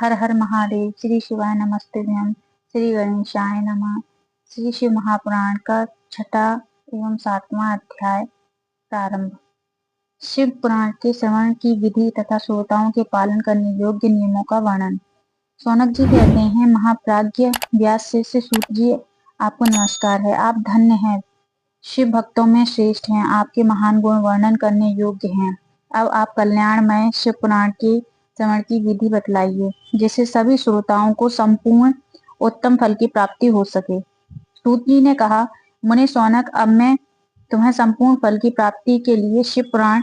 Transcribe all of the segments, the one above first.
हर हर महादेव। श्री शिवाय नमस्तुभ्यम। श्री गणेशाय नमः। श्री शिव महापुराण का छठा एवं सातवां अध्याय प्रारंभ। शिव पुराण के श्रवण की विधि तथा श्रोताओं के पालन करने योग्य नियमों का वर्णन। शौनक जी कहते हैं, महाप्राज्ञ व्यास शिष्य सूत जी, आपको नमस्कार है। आप धन्य हैं, शिव भक्तों में श्रेष्ठ हैं। आपके महान गुण वर्णन करने योग्य हैं। अब आप कल्याणमय शिव पुराण के श्रवण की विधि बतलाइए, जिससे सभी श्रोताओं को संपूर्ण उत्तम फल की प्राप्ति हो सके। सूत जी ने कहा, मुनि शौनक, अब मैं तुम्हें संपूर्ण फल की प्राप्ति के लिए शिव पुराण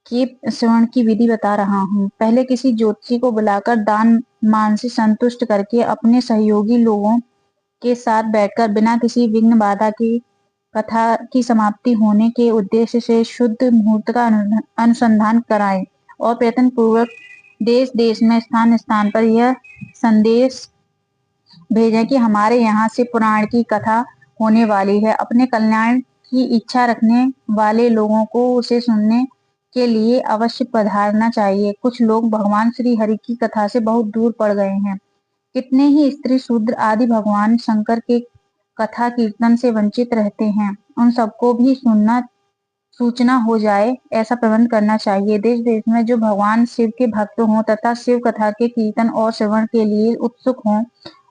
के श्रवण की विधि बता रहा हूँ। पहले किसी ज्योतिषी को बुलाकर दान मान से संतुष्ट करके अपने सहयोगी लोगों के साथ बैठकर बिना किसी विघ्न बाधा की कथा की समाप्ति होने के उद्देश्य से शुद्ध मुहूर्त का अनुसंधान कराएं और प्रयत्न पूर्वक देश देश में स्थान स्थान पर यह संदेश भेजें कि हमारे यहाँ से पुराण की कथा होने वाली है। अपने कल्याण की इच्छा रखने वाले लोगों को उसे सुनने के लिए अवश्य पधारना चाहिए। कुछ लोग भगवान श्री हरि की कथा से बहुत दूर पड़ गए हैं। कितने ही स्त्री शूद्र आदि भगवान शंकर के कथा कीर्तन से वंचित रहते हैं। उन सबको भी सूचना हो जाए, ऐसा प्रबंध करना चाहिए। देश देश में जो भगवान शिव के भक्त हों तथा शिव कथा के कीर्तन और श्रवण के लिए उत्सुक हों,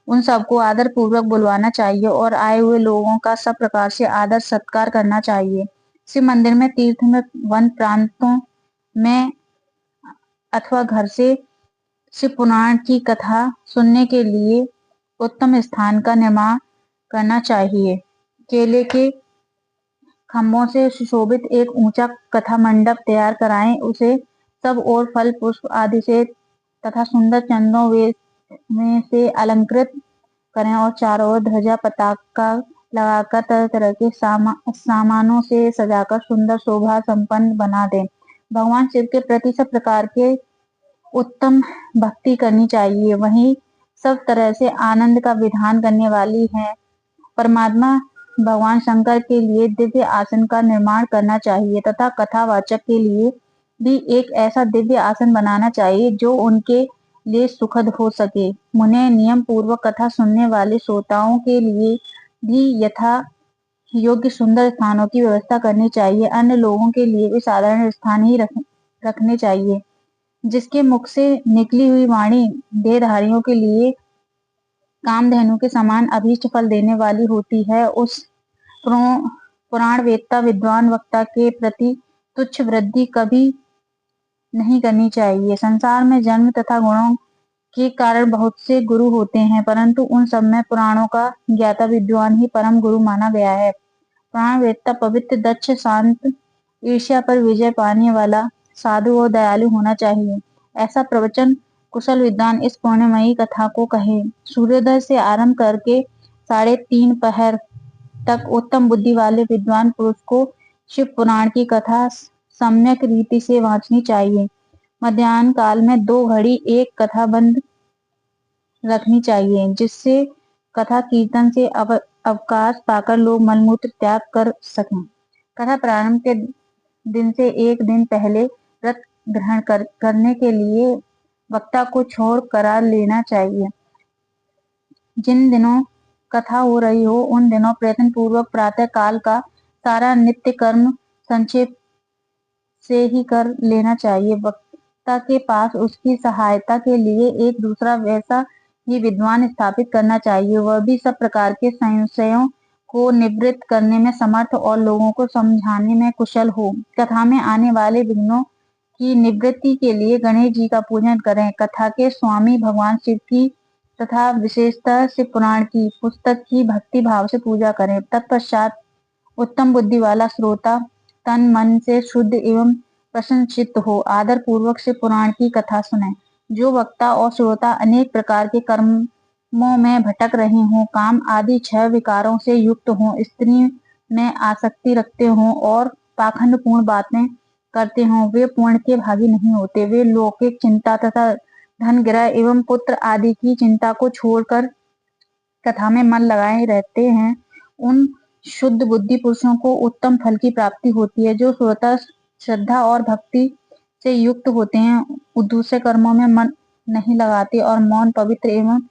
उन सबको आदर पूर्वक बुलवाना चाहिए और आए हुए लोगों का सब प्रकार से आदर सत्कार करना चाहिए। शिव मंदिर में, तीर्थ में, वन प्रांतों में अथवा घर से शिव पुराण की कथा सुनने के लिए उत्तम स्थान का निर्माण करना चाहिए। केले के खम्भों से सुशोभित एक ऊंचा कथा मंडप तैयार कराएं। उसे सब और फल पुष्प आदि से तथा सुंदर चंदों में से अलंकृत करें और चारों ओर ध्वजा पताका लगाकर तरह तरह के सामानों से सजाकर सुंदर शोभा संपन्न बना दें। भगवान शिव के प्रति सब प्रकार के उत्तम भक्ति करनी चाहिए। वहीं सब तरह से आनंद का विधान करने वाली है परमात्मा भगवान शंकर के लिए दिव्य आसन का निर्माण करना चाहिए तथा कथावाचक के लिए भी एक ऐसा दिव्य आसन बनाना चाहिए जो उनके लिए सुखद हो सके। उन्हें नियम पूर्वक कथा सुनने वाले श्रोताओं के लिए भी यथा योग्य सुंदर स्थानों की व्यवस्था करनी चाहिए। अन्य लोगों के लिए भी साधारण स्थान ही रखने चाहिए। जिसके मुख से निकली हुई वाणी देहधारियों के लिए कामधेनु के समान अभीष्ट फल देने वाली होती है, उस पुराण वेत्ता विद्वान वक्ता के प्रति तुच्छ वृद्धि कभी नहीं करनी चाहिए। संसार में जन्म तथा गुणों के कारण बहुत से गुरु होते हैं, परंतु उन सब में पुराणों का ज्ञाता विद्वान ही परम गुरु माना गया है। पुराण वेत्ता पवित्र, दक्ष, शांत, ईर्ष्या पर विजय पाने वाला, साधु और दयालु होना चाहिए। ऐसा प्रवचन कुशल विद्वान इस पुण्यमयी कथा को कहे। सूर्योदय से आरंभ करके 3:30 पहर तक उत्तम बुद्धि वाले विद्वान पुरुष को शिव पुराण की कथा सम्यक रीति से वांचनी चाहिए। मध्याह्न काल में 2 घड़ी एक कथा बंद रखनी चाहिए, जिससे कथा कीर्तन से अवकाश पाकर लोग मलमूत्र त्याग कर सकें। कथा प्रारंभ के दिन से एक दिन पहले व्रत ग्रहण करने के लिए वक्ता को छोड़ करा लेना चाहिए। जिन दिनों कथा हो रही हो उन दिनों प्रयत्न पूर्वक प्रातः काल का सारा नित्य कर्म संक्षेप से ही कर लेना चाहिए। वक्ता के पास उसकी सहायता के लिए एक दूसरा वैसा ही विद्वान स्थापित करना चाहिए। वह भी सब प्रकार के संशयों को निवृत्त करने में समर्थ और लोगों को समझाने में कुशल हो। कथा में आने वाले विघ्नों की निवृत्ति के लिए गणेश जी का पूजन करें। कथा के स्वामी भगवान शिव की तथा विशेषतः शिव पुराण की पुस्तक की भक्ति भाव से पूजा करें। तत्पश्चात उत्तम बुद्धि वाला श्रोता तन मन से शुद्ध एवं प्रसन्नचित्त हो आदर पूर्वक शिव पुराण की कथा सुने। जो वक्ता और श्रोता अनेक प्रकार के कर्मों में भटक रहे हों, काम आदि 6 विकारों से युक्त हों, स्त्री में आसक्ति रखते हों और पाखंडपूर्ण बातें करते हों, वे पुण्य के भागी नहीं होते। वे लौकिक चिंता तथा धन ग्रह एवं पुत्र आदि की चिंता को छोड़कर कथा में मन लगाए रहते हैं। उन शुद्ध बुद्धि पुरुषों को उत्तम फल की प्राप्ति होती है। जो श्रोता श्रद्धा और भक्ति से युक्त होते हैं, दूसरे कर्मों में मन नहीं लगाते और मौन, पवित्र एवं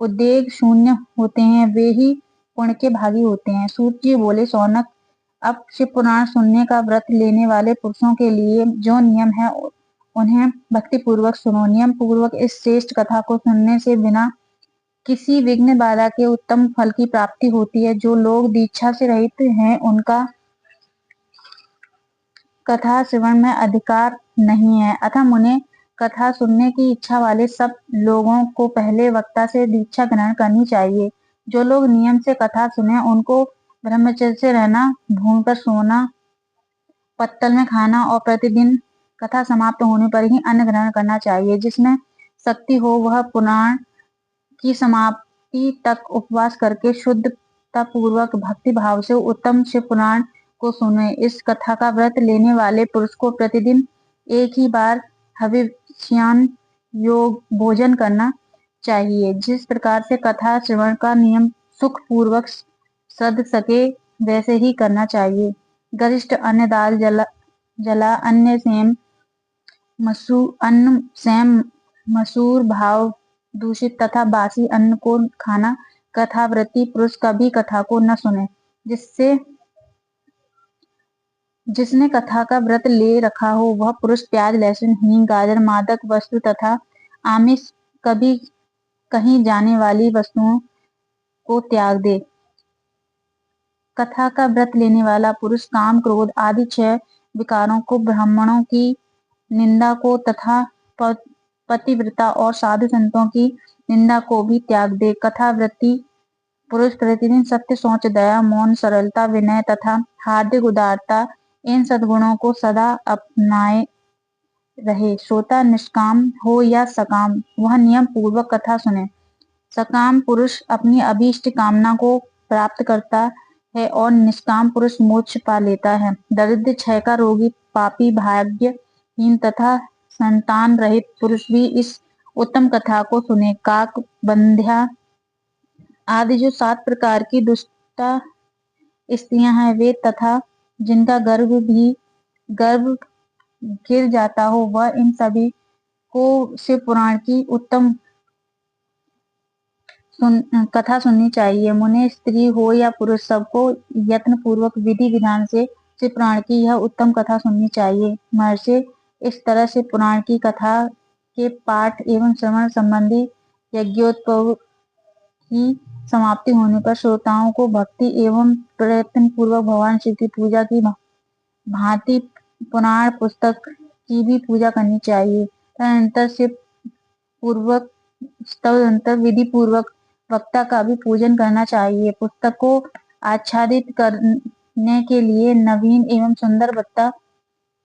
उद्वेग शून्य होते हैं, वे ही पुण्य के भागी होते हैं। सूत जी बोले, शौनक, अब शिव पुराण सुनने का व्रत लेने वाले पुरुषों के लिए जो नियम है उन्हें भक्ति पूर्वक सुनो। नियम पूर्वक इस श्रेष्ठ कथा को सुनने से बिना किसी विघ्न बाधा के उत्तम फल की प्राप्ति होती है। जो लोग दीक्षा से रहित हैं उनका कथा श्रवण में अधिकार नहीं है, अतः मुने कथा सुनने की इच्छा वाले सब लोगों को पहले वक्ता से दीक्षा ग्रहण करनी चाहिए। जो लोग नियम से कथा सुने उनको ब्रह्मचर्य से रहना, भूमि पर सोना, पत्तल में खाना और प्रतिदिन कथा समाप्त होने पर ही अन्न ग्रहण करना चाहिए। जिसमें शक्ति हो वह पुराण की समाप्ति तक उपवास करके शुद्धता पूर्वक भक्ति भाव से उत्तम शिव पुराण को सुने। इस कथा का व्रत लेने वाले पुरुष को प्रतिदिन एक ही बार हविष्यान्न योग भोजन करना चाहिए। जिस प्रकार से कथा श्रवण का नियम सुख पूर्वक सद सके वैसे ही करना चाहिए। गरिष्ठ अन्न दाल जला अन्न सेम मसूर भाव दूषित तथा बासी अन्न को खाना। कथाव्रती पुरुष कभी कथा को न सुने। जिसने कथा का व्रत ले रखा हो वह पुरुष प्याज, लहसुन, हींग, गाजर, मादक वस्तु तथा आमिष कभी कहीं जाने वाली वस्तुओं को त्याग दे। कथा का व्रत लेने वाला पुरुष काम, क्रोध आदि 6 विकारों को, ब्राह्मणों की निंदा को तथा पतिव्रता और साधु संतों की निंदा को भी त्याग दे। कथाव्रती पुरुष प्रतिदिन सत्य, शौच, दया, मौन, सरलता, विनय तथा हार्दिक उदारता इन सद्गुणों को सदा अपनाए रहे। श्रोता निष्काम हो या सकाम वह नियम पूर्वक कथा सुने। सकाम पुरुष अपनी अभीष्ट कामना को प्राप्त करता है और निष्काम पुरुष मोक्ष पा लेता है। दरिद्र, क्षय का रोगी, पापी, भाग्यहीन तथा संतान रहित पुरुष भी इस उत्तम कथा को सुने। काक, बंध्या आदि जो 7 प्रकार की दुष्टा स्त्रियां हैं वे तथा जिनका गर्भ गिर जाता हो वह इन सभी को शिव पुराण की उत्तम कथा सुननी चाहिए। मुने स्त्री हो या पुरुष सबको यत्न पूर्वक विधि विधान से शिव पुराण की यह उत्तम कथा सुननी चाहिए। महर्षि, इस तरह से पुराण की कथा के पाठ एवं श्रवण संबंधी यज्ञोत्सव की समाप्ति होने पर श्रोताओं को भक्ति एवं प्रयत्न पूर्वक भगवान शिव की पूजा की भांति पुराण पुस्तक की भी पूजा करनी चाहिए। तदनंतर विधि पूर्वक वक्ता का भी पूजन करना चाहिए। पुस्तक को आच्छादित करने के लिए नवीन एवं सुंदर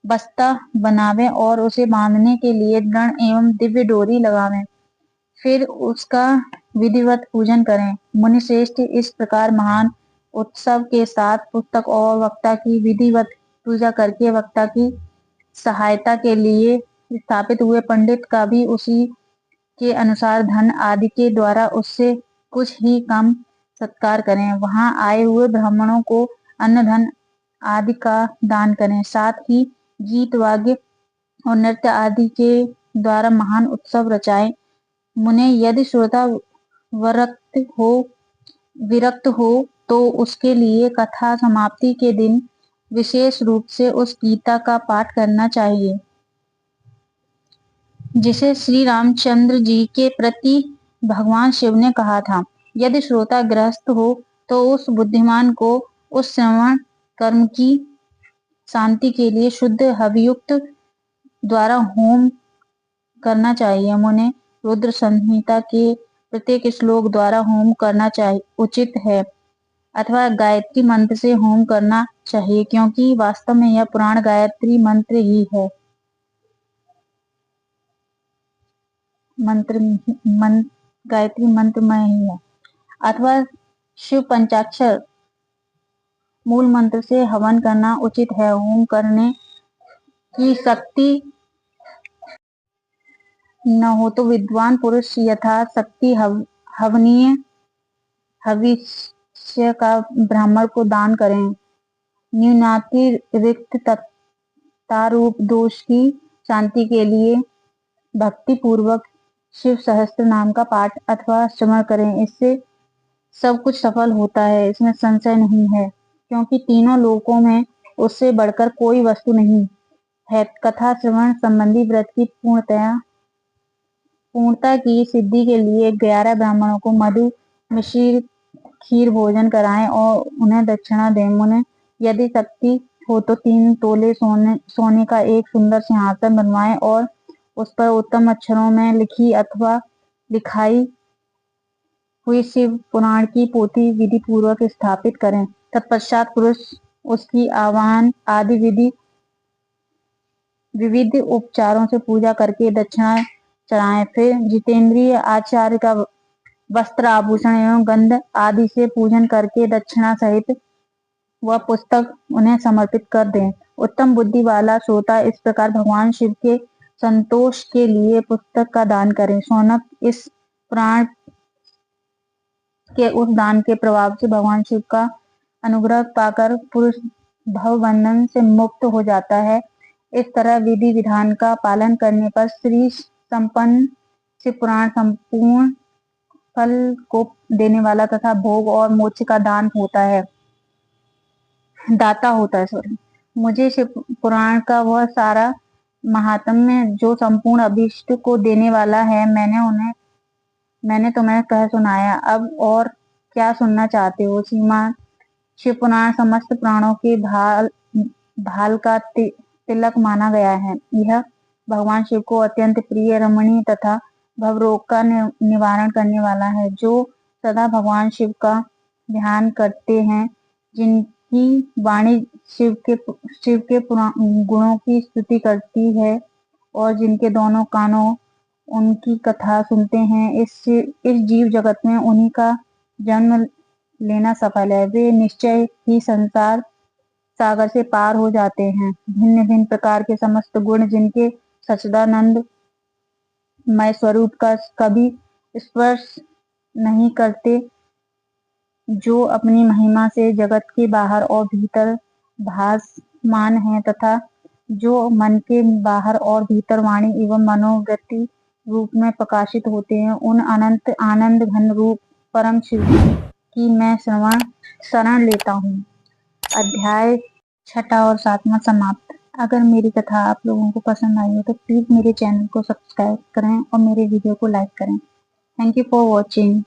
बस्ता बनावें और उसे बांधने के लिए दृढ़ एवं दिव्य डोरी लगावें। फिर उसका विधिवत पूजन करें। मुनिश्रेष्ठ, इस प्रकार महान उत्सव के साथ पुस्तक और वक्ता की विधिवत पूजा करके वक्ता की सहायता के लिए स्थापित हुए पंडित का भी उसी के अनुसार धन आदि के द्वारा उससे कुछ ही कम सत्कार करें। वहां आए हुए ब्राह्मणों को अन्न धन आदि का दान करें। साथ ही गीत, वाद्य और नृत्य आदि के द्वारा महान उत्सव रचाएं। मुने, यदि श्रोता विरक्त हो तो उसके लिए कथा समाप्ति के दिन विशेष रूप से उस गीता का पाठ करना चाहिए जिसे श्री रामचंद्र जी के प्रति भगवान शिव ने कहा था। यदि श्रोता गृहस्थ हो तो उस बुद्धिमान को उस श्रवण कर्म की शांति के लिए शुद्ध हवियुक्त द्वारा होम करना चाहिए। मुने, रुद्र संहिता के प्रत्येक श्लोक द्वारा होम करना उचित है अथवा गायत्री मंत्र से होम करना चाहिए, क्योंकि वास्तव में यह पुराण गायत्री मंत्र ही है। गायत्री मंत्र में ही है अथवा शिव पंचाक्षर मूल मंत्र से हवन करना उचित है। होम करने की शक्ति न हो तो विद्वान पुरुष यथाशक्ति हवनीय हविष्य का ब्राह्मण को दान करें। न्यूनातिरिक्त रूप दोष की शांति के लिए भक्ति पूर्वक शिव सहस्त्र नाम का पाठ अथवा श्रवण करें। इससे सब कुछ सफल होता है, इसमें संशय नहीं है, क्योंकि तीनों लोकों में उससे बढ़कर कोई वस्तु नहीं है। कथा श्रवण संबंधी व्रत की पूर्णता की सिद्धि के लिए 11 ब्राह्मणों को मधु मिश्रित खीर भोजन कराएं और उन्हें दक्षिणा दें। उन्हें यदि शक्ति हो तो 3 तोले सोने का एक सुंदर सिंहासन बनवाएं और उस पर उत्तम अक्षरों में लिखी अथवा लिखाई हुई शिव पुराण की पोथी विधि पूर्वक स्थापित करें। तत्पश्चात पुरुष उसकी आवाहन आदि विविध उपचारों से पूजा करके दक्षिणा चढ़ाएं। फिर जितेंद्रिय आचार्य का वस्त्र आभूषण एवं गंध आदि से पूजन करके दक्षिणा सहित वह पुस्तक उन्हें समर्पित कर दें। उत्तम बुद्धि वाला श्रोता इस प्रकार भगवान शिव के संतोष के लिए पुस्तक का दान करें। शौनक इस पुराण के उस दान के प्रभाव से भगवान शिव का अनुग्रह पाकर पुरुष भव बंधन से मुक्त हो जाता है। इस तरह विधि विधान का पालन करने पर श्री संपन्न शिव पुराण संपूर्ण फल को देने वाला तथा भोग और मोक्ष का दाता होता है। सॉरी, मुझे शिव पुराण का वह सारा महात्म्य जो संपूर्ण अभीष्ट को देने वाला है, मैंने तुम्हें कह सुनाया। अब और क्या सुनना चाहते हो? श्रीमान शिव पुराण समस्त प्राणों के भाल का तिलक माना गया है। यह भगवान शिव को अत्यंत प्रिय, रमणीय तथा भवरोग का निवारण करने वाला है। जो सदा भगवान शिव का ध्यान करते हैं, जिनकी वाणी शिव के गुणों की स्तुति करती है और जिनके दोनों कानों उनकी कथा सुनते हैं, इस जीव जगत में उन्हीं का जन्म लेना सफल है। वे निश्चय ही संसार सागर से पार हो जाते हैं। भिन्न भिन्न प्रकार के समस्त गुण जिनके सच्चिदानंद मय स्वरूप का कभी स्पर्श नहीं करते, जो अपनी महिमा से जगत के बाहर और भीतर भासमान है, तथा जो मन के बाहर और भीतर वाणी एवं मनोवृत्ति रूप में प्रकाशित होते हैं, उन अनंत आनंद घन रूप परम शिव की मैं शरण लेता हूँ। अध्याय 6 और 7 समाप्त। अगर मेरी कथा आप लोगों को पसंद आई हो तो प्लीज मेरे चैनल को सब्सक्राइब करें और मेरे वीडियो को लाइक करें। Thank you for watching.